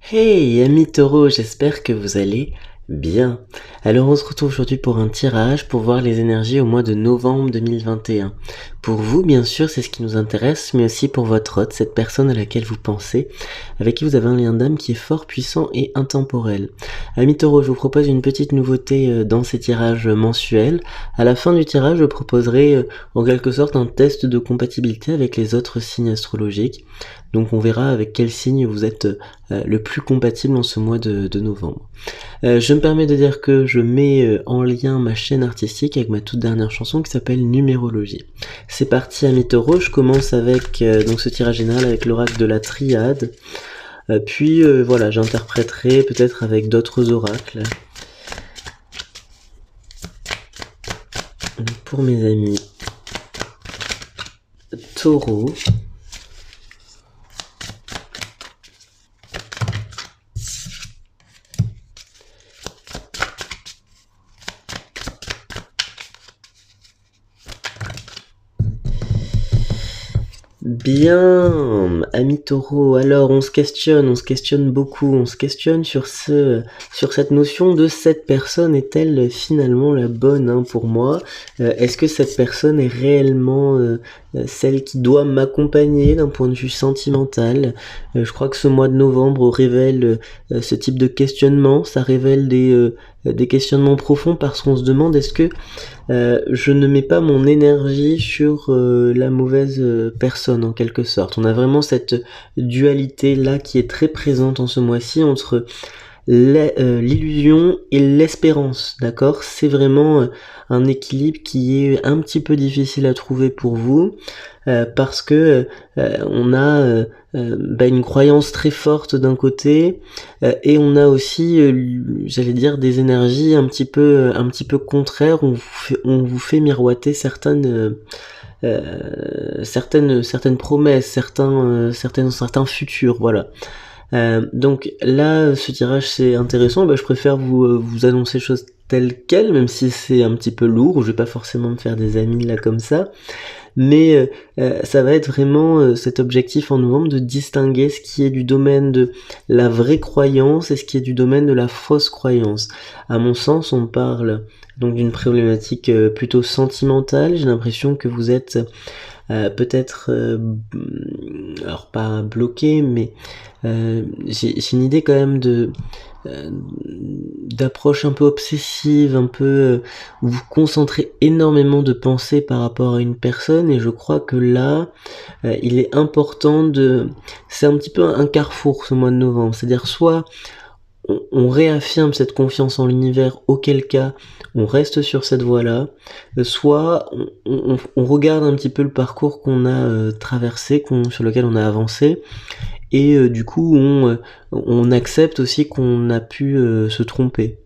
Hey, amis taureaux, j'espère que vous allez bien. Alors on se retrouve aujourd'hui pour un tirage pour voir les énergies au mois de novembre 2021. Pour vous, bien sûr, c'est ce qui nous intéresse, mais aussi pour votre hôte, cette personne à laquelle vous pensez, avec qui vous avez un lien d'âme qui est fort, puissant et intemporel. Amis taureaux, je vous propose une petite nouveauté dans ces tirages mensuels. À la fin du tirage, je proposerai en quelque sorte un test de compatibilité avec les autres signes astrologiques. Donc on verra avec quel signe vous êtes le plus compatible en ce mois de novembre. Je me permets de dire que je mets en lien ma chaîne artistique avec ma toute dernière chanson qui s'appelle Numérologie. C'est parti amis taureaux, je commence avec donc ce tirage général avec l'oracle de la triade. Puis voilà, j'interpréterai peut-être avec d'autres oracles. Donc, pour mes amis taureaux, bien, amis taureaux, alors on se questionne beaucoup, on se questionne sur cette notion de cette personne est-elle finalement la bonne pour moi. Est-ce que cette personne est réellement celle qui doit m'accompagner d'un point de vue sentimental. Je crois que ce mois de novembre révèle ce type de questionnement, ça révèle des questionnements profonds parce qu'on se demande est-ce que je ne mets pas mon énergie sur la mauvaise personne en quelque sorte. On a vraiment cette dualité là qui est très présente en ce mois-ci entre l'illusion et l'espérance, d'accord? C'est vraiment un équilibre qui est un petit peu difficile à trouver pour vous parce que on a une croyance très forte d'un côté et on a aussi, j'allais dire, des énergies un petit peu contraires. On vous fait miroiter certaines promesses, certains futurs, voilà. Donc là, ce tirage c'est intéressant. Je préfère vous annoncer les choses telles quelles, même si c'est un petit peu lourd. Je vais pas forcément me faire des amis là comme ça, mais ça va être vraiment cet objectif en novembre de distinguer ce qui est du domaine de la vraie croyance et ce qui est du domaine de la fausse croyance. À mon sens, on parle donc d'une problématique plutôt sentimentale. J'ai l'impression que vous êtes peut-être alors pas bloqué, mais j'ai une idée quand même d'approche un peu obsessive, un peu où vous concentrez énormément de pensées par rapport à une personne, et je crois que là il est important c'est un petit peu un carrefour ce mois de novembre, c'est-à-dire soit on réaffirme cette confiance en l'univers, auquel cas on reste sur cette voie-là, soit on regarde un petit peu le parcours qu'on a traversé, sur lequel on a avancé, et du coup on accepte aussi qu'on a pu se tromper.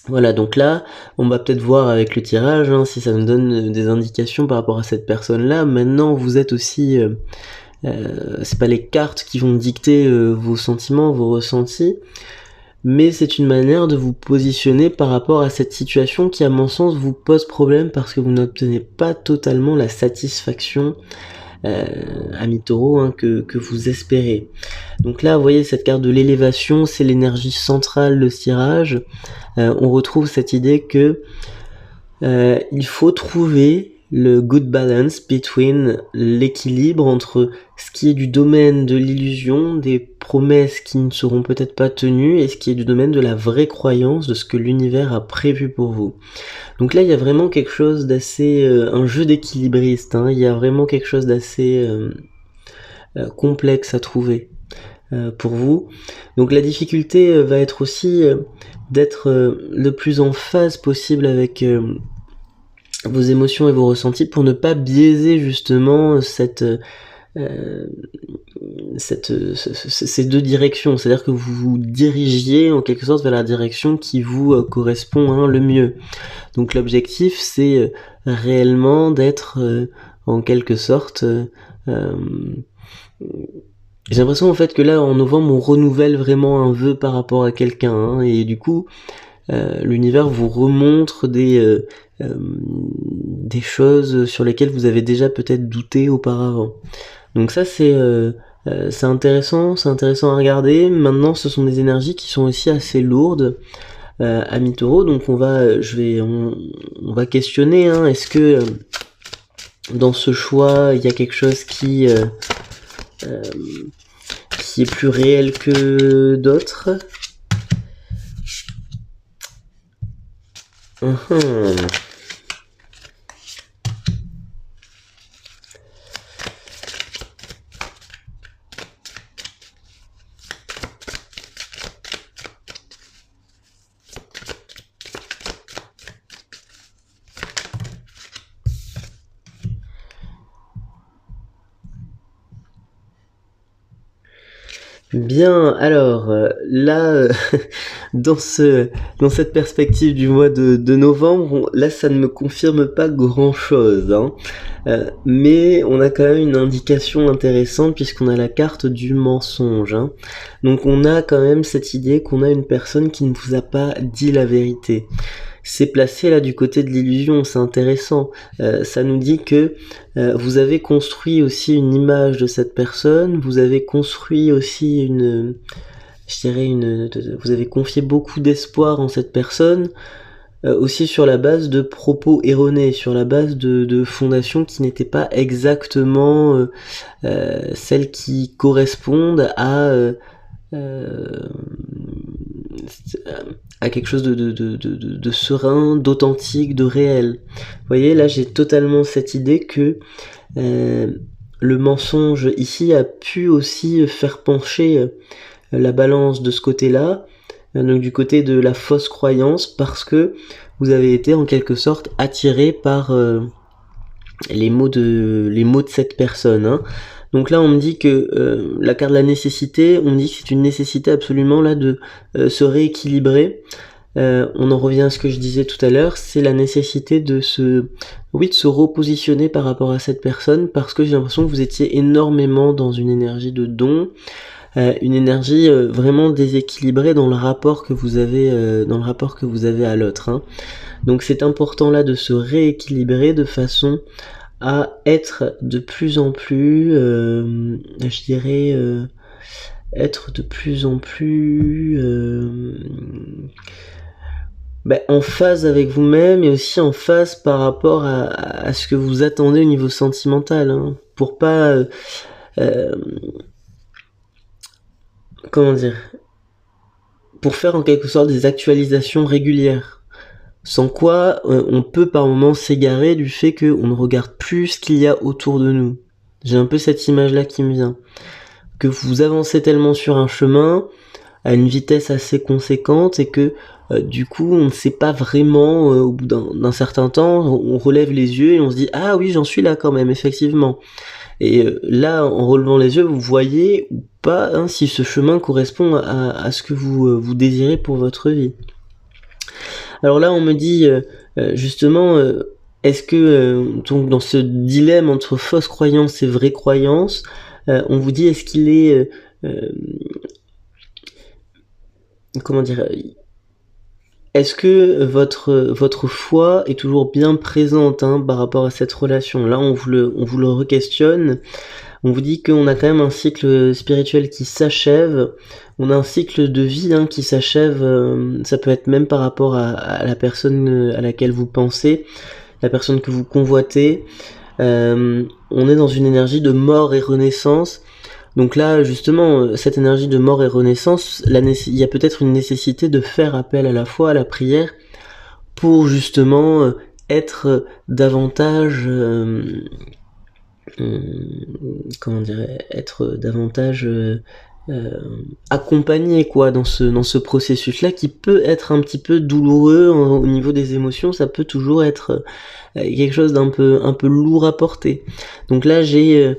Voilà, donc là, on va peut-être voir avec le tirage si ça nous donne des indications par rapport à cette personne-là. Maintenant, vous êtes aussi... c'est pas les cartes qui vont dicter vos sentiments, vos ressentis, mais c'est une manière de vous positionner par rapport à cette situation qui, à mon sens, vous pose problème parce que vous n'obtenez pas totalement la satisfaction amis taureau que vous espérez. Donc là, vous voyez cette carte de l'élévation, c'est l'énergie centrale de ce tirage. On retrouve cette idée que il faut trouver le good balance between l'équilibre entre ce qui est du domaine de l'illusion, des promesses qui ne seront peut-être pas tenues, et ce qui est du domaine de la vraie croyance, de ce que l'univers a prévu pour vous. Donc là, il y a vraiment quelque chose d'assez... un jeu d'équilibriste, il y a vraiment quelque chose d'assez complexe à trouver pour vous. Donc la difficulté va être aussi d'être le plus en phase possible avec vos émotions et vos ressentis pour ne pas biaiser justement ces deux directions, c'est-à-dire que vous vous dirigiez en quelque sorte vers la direction qui vous correspond le mieux. Donc l'objectif c'est réellement d'être en quelque sorte j'ai l'impression en fait que là en novembre on renouvelle vraiment un vœu par rapport à quelqu'un et du coup l'univers vous remontre des choses sur lesquelles vous avez déjà peut-être douté auparavant. Donc ça c'est c'est intéressant à regarder. Maintenant, ce sont des énergies qui sont aussi assez lourdes, ami Taureau, donc on va questionner, hein, est-ce que dans ce choix, il y a quelque chose qui est plus réel que d'autres. Bien, alors là, dans cette perspective du mois de novembre, là ça ne me confirme pas grand-chose, hein. Mais on a quand même une indication intéressante puisqu'on a la carte du mensonge, hein. Donc on a quand même cette idée qu'on a une personne qui ne vous a pas dit la vérité. C'est placé là du côté de l'illusion, c'est intéressant. Ça nous dit que vous avez construit aussi une image de cette personne, vous avez construit aussi vous avez confié beaucoup d'espoir en cette personne, aussi sur la base de propos erronés, sur la base de fondations qui n'étaient pas exactement celles qui correspondent à quelque chose de serein, d'authentique, de réel. Vous voyez, là j'ai totalement cette idée que le mensonge ici a pu aussi faire pencher la balance de ce côté-là, donc du côté de la fausse croyance, parce que vous avez été en quelque sorte attiré par les mots de cette personne, hein. Donc là on me dit que la carte de la nécessité, on me dit que c'est une nécessité absolument là de se rééquilibrer. On en revient à ce que je disais tout à l'heure, c'est la nécessité de se repositionner par rapport à cette personne, parce que j'ai l'impression que vous étiez énormément dans une énergie de don, une énergie vraiment déséquilibrée dans le rapport que vous avez à l'autre, hein. Donc c'est important là de se rééquilibrer de façon à être de plus en plus, je dirais, être de plus en plus en phase avec vous-même et aussi en phase par rapport à ce que vous attendez au niveau sentimental, hein, pour pas comment dire, pour faire en quelque sorte des actualisations régulières. Sans quoi, on peut par moments s'égarer du fait qu'on ne regarde plus ce qu'il y a autour de nous. J'ai un peu cette image-là qui me vient. Que vous avancez tellement sur un chemin, à une vitesse assez conséquente, et que du coup, on ne sait pas vraiment, au bout d'un certain temps, on relève les yeux et on se dit « Ah oui, j'en suis là quand même, effectivement ». Et là, en relevant les yeux, vous voyez ou pas, hein, si ce chemin correspond à ce que vous désirez pour votre vie. Alors là, on me dit justement, est-ce que donc dans ce dilemme entre fausse croyance et vraie croyance, on vous dit est-ce qu'il est comment dire, est-ce que votre foi est toujours bien présente, hein, par rapport à cette relation? Là, on vous le re-questionne. On vous dit qu'on a quand même un cycle spirituel qui s'achève, on a un cycle de vie, hein, qui s'achève, ça peut être même par rapport à la personne à laquelle vous pensez, la personne que vous convoitez. On est dans une énergie de mort et renaissance. Donc là, justement, cette énergie de mort et renaissance, il y a peut-être une nécessité de faire appel à la foi, à la prière, pour justement être davantage... être davantage accompagné dans ce processus-là, qui peut être un petit peu douloureux au niveau des émotions. Ça peut toujours être quelque chose d'un peu lourd à porter. Donc là, j'ai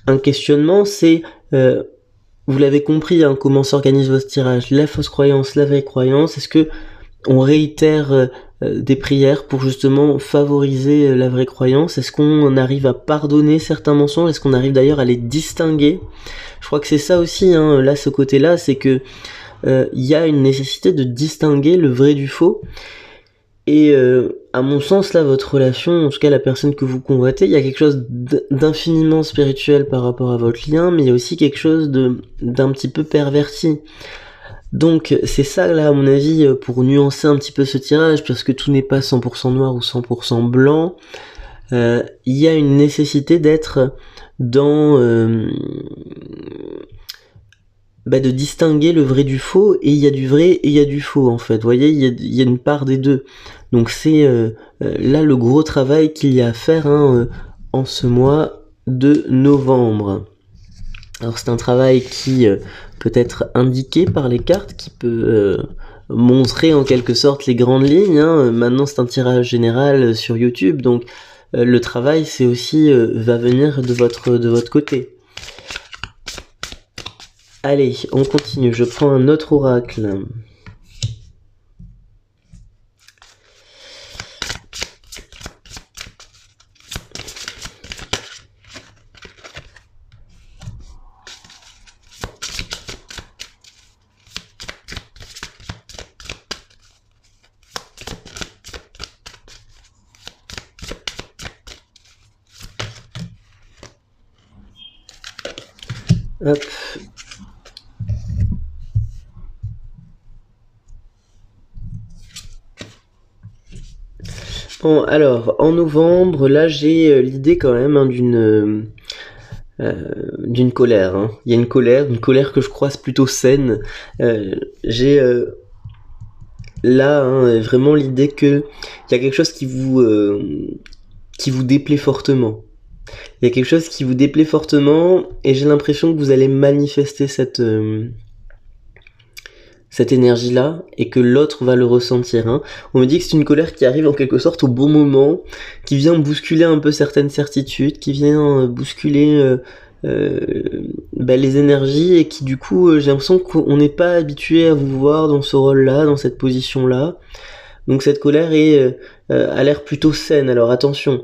un questionnement, c'est vous l'avez compris, hein, comment s'organise votre tirage, la fausse croyance, la vraie croyance. Est-ce que on réitère des prières pour justement favoriser la vraie croyance? Est-ce qu'on arrive à pardonner certains mensonges? Est-ce qu'on arrive d'ailleurs à les distinguer? Je crois que c'est ça aussi, hein, là, ce côté-là, c'est que y a une nécessité de distinguer le vrai du faux. Et à mon sens, là, votre relation, en tout cas la personne que vous convoitez, il y a quelque chose d'infiniment spirituel par rapport à votre lien, mais il y a aussi quelque chose d'un petit peu perverti. Donc c'est ça, là, à mon avis, pour nuancer un petit peu ce tirage, parce que tout n'est pas 100% noir ou 100% blanc, il y a une nécessité d'être dans... de distinguer le vrai du faux, et il y a du vrai et il y a du faux, en fait. Vous voyez, il y a une part des deux. Donc c'est là le gros travail qu'il y a à faire en ce mois de novembre. Alors c'est un travail qui peut être indiqué par les cartes, qui peut montrer en quelque sorte les grandes lignes. Maintenant c'est un tirage général sur YouTube, donc le travail c'est aussi va venir de votre côté. Allez, on continue, je prends un autre oracle. Hop. Bon, alors, en novembre, là, j'ai l'idée quand même d'une colère. Il y a une colère que je crois plutôt saine. J'ai là vraiment l'idée que il y a quelque chose qui vous déplaît fortement. Il y a quelque chose qui vous déplaît fortement, et j'ai l'impression que vous allez manifester cette énergie-là, et que l'autre va le ressentir. On me dit que c'est une colère qui arrive en quelque sorte au bon moment, qui vient bousculer un peu certaines certitudes, qui vient bousculer les énergies, et qui du coup, j'ai l'impression qu'on n'est pas habitué à vous voir dans ce rôle-là, dans cette position-là. Donc cette colère a l'air plutôt saine. Alors attention,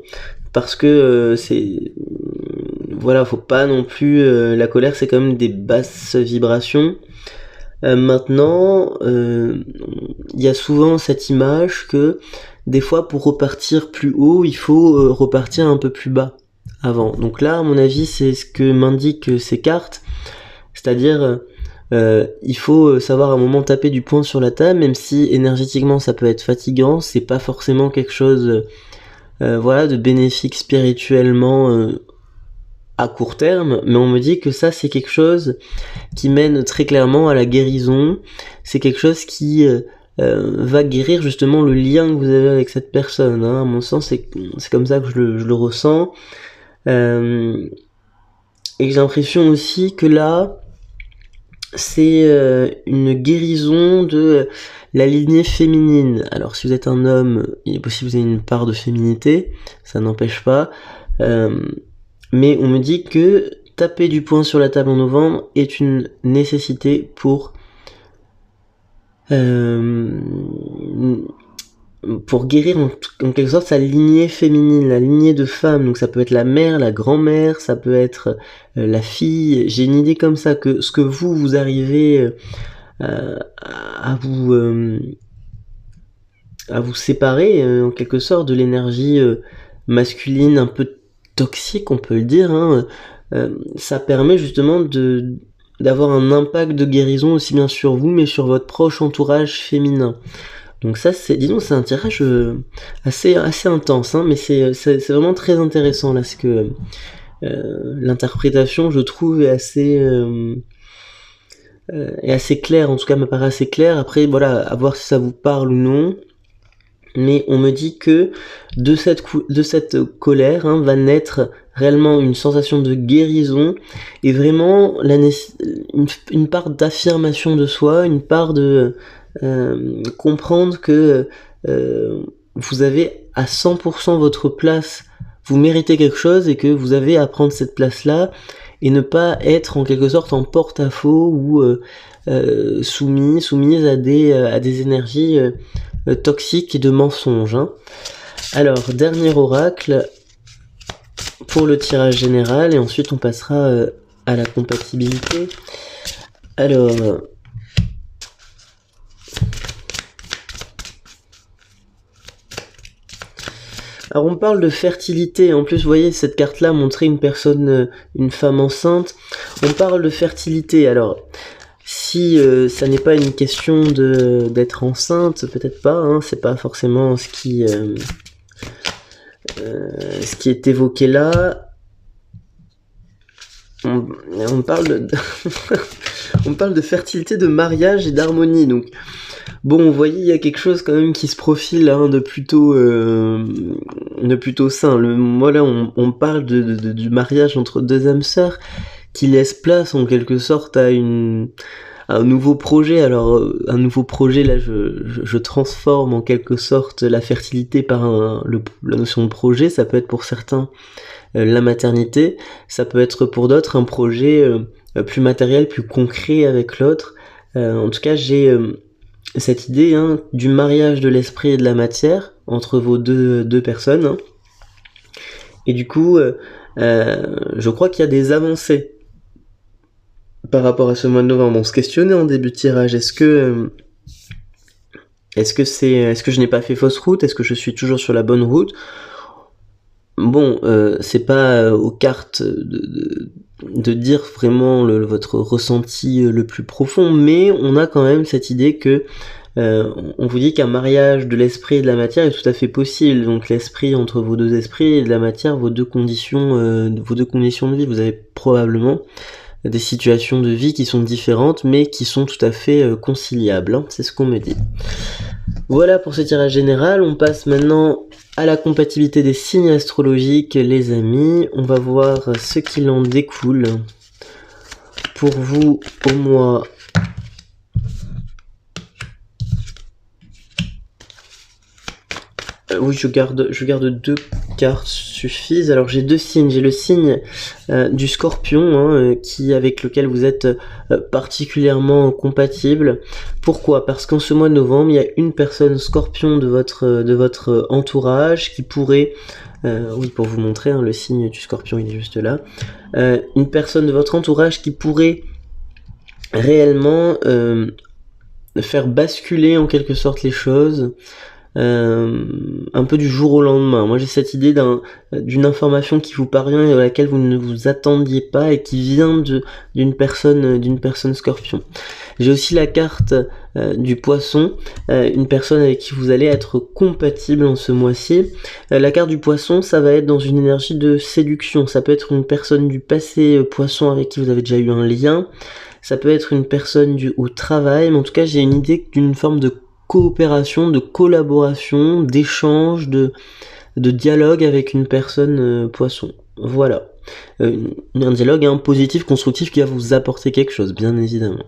parce que voilà, faut pas non plus... la colère, c'est quand même des basses vibrations. Maintenant, il y a souvent cette image que des fois, pour repartir plus haut, il faut repartir un peu plus bas avant. Donc là, à mon avis, c'est ce que m'indiquent ces cartes, c'est-à-dire il faut savoir à un moment taper du poing sur la table, même si énergétiquement ça peut être fatigant, c'est pas forcément quelque chose de bénéfique spirituellement à court terme, mais on me dit que ça c'est quelque chose qui mène très clairement à la guérison, c'est quelque chose qui va guérir justement le lien que vous avez avec cette personne. À mon sens, c'est comme ça que je le ressens. Et j'ai l'impression aussi que là, c'est une guérison de la lignée féminine. Alors si vous êtes un homme, il est possible que vous ayez une part de féminité, ça n'empêche pas. Mais on me dit que taper du poing sur la table en novembre est une nécessité pour guérir en quelque sorte sa lignée féminine, la lignée de femme. Donc ça peut être la mère, la grand-mère, ça peut être la fille. J'ai une idée comme ça, que ce que vous arrivez à vous séparer en quelque sorte de l'énergie masculine un peu toxique, on peut le dire, ça permet justement d'avoir un impact de guérison aussi bien sur vous, mais sur votre proche entourage féminin. Donc ça, c'est un tirage assez intense, mais c'est vraiment très intéressant là, parce que l'interprétation, je trouve, est assez claire, en tout cas me paraît assez claire. Après, voilà, à voir si ça vous parle ou non. Mais on me dit que de cette colère va naître réellement une sensation de guérison, et vraiment une part d'affirmation de soi, une part de comprendre que vous avez à 100% votre place, vous méritez quelque chose, et que vous avez à prendre cette place-là, et ne pas être en quelque sorte en porte-à-faux ou soumise à des énergies toxiques et de mensonges. Alors, dernier oracle pour le tirage général, et ensuite on passera à la compatibilité. Alors, Alors on parle de fertilité, en plus vous voyez cette carte-là montrait une personne, une femme enceinte. On parle de fertilité, alors si ça n'est pas une question d'être enceinte, peut-être pas, hein, c'est pas forcément ce qui est évoqué là. On parle de on parle de fertilité, de mariage et d'harmonie, donc bon, vous voyez, il y a quelque chose quand même qui se profile hein, de plutôt sain. Moi là, on parle du mariage entre deux âmes sœurs qui laisse place en quelque sorte à un nouveau projet. Alors un nouveau projet, là je transforme en quelque sorte la fertilité par la notion de projet. Ça peut être pour certains la maternité, ça peut être pour d'autres un projet plus matériel, plus concret avec l'autre. En tout cas, j'ai cette idée hein, du mariage de l'esprit et de la matière entre vos deux personnes. Hein. Et du coup, je crois qu'il y a des avancées par rapport à ce mois de novembre. On se questionnait en début de tirage. Est-ce que je n'ai pas fait fausse route? Est-ce que je suis toujours sur la bonne route? Bon, c'est pas aux cartes de dire vraiment votre ressenti le plus profond, mais on a quand même cette idée que on vous dit qu'un mariage de l'esprit et de la matière est tout à fait possible. Donc l'esprit entre vos deux esprits et de la matière vos deux conditions de vie. Vous avez probablement des situations de vie qui sont différentes, mais qui sont tout à fait conciliables. Hein, c'est ce qu'on me dit. Voilà pour ce tirage général. On passe maintenant à la compatibilité des signes astrologiques, les amis. On va voir ce qu'il en découle pour vous au mois oui, je garde 2 cartes suffisent. Alors j'ai 2 signes. J'ai le signe du Scorpion, hein, avec lequel vous êtes particulièrement compatible. Pourquoi? Parce qu'en ce mois de novembre, il y a une personne Scorpion de votre entourage qui pourrait, oui, pour vous montrer, hein, le signe du Scorpion, il est juste là. Une personne de votre entourage qui pourrait réellement faire basculer en quelque sorte les choses. Un peu du jour au lendemain. Moi j'ai cette idée d'une information qui vous parvient et à laquelle vous ne vous attendiez pas et qui vient d'une personne Scorpion. J'ai aussi la carte du Poisson, une personne avec qui vous allez être compatible en ce mois-ci. La carte du Poisson, ça va être dans une énergie de séduction. Ça peut être une personne du passé Poisson avec qui vous avez déjà eu un lien. Ça peut être une personne au travail, mais en tout cas j'ai une idée d'une forme de coopération, de collaboration, d'échange, de dialogue avec une personne Poisson. Voilà. Un dialogue positif, constructif qui va vous apporter quelque chose, bien évidemment.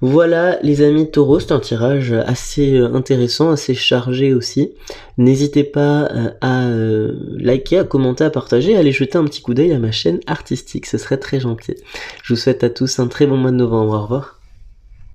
Voilà les amis Taureau, c'est un tirage assez intéressant, assez chargé aussi. N'hésitez pas à liker, à commenter, à partager, à aller jeter un petit coup d'œil à ma chaîne artistique, ce serait très gentil. Je vous souhaite à tous un très bon mois de novembre, au revoir.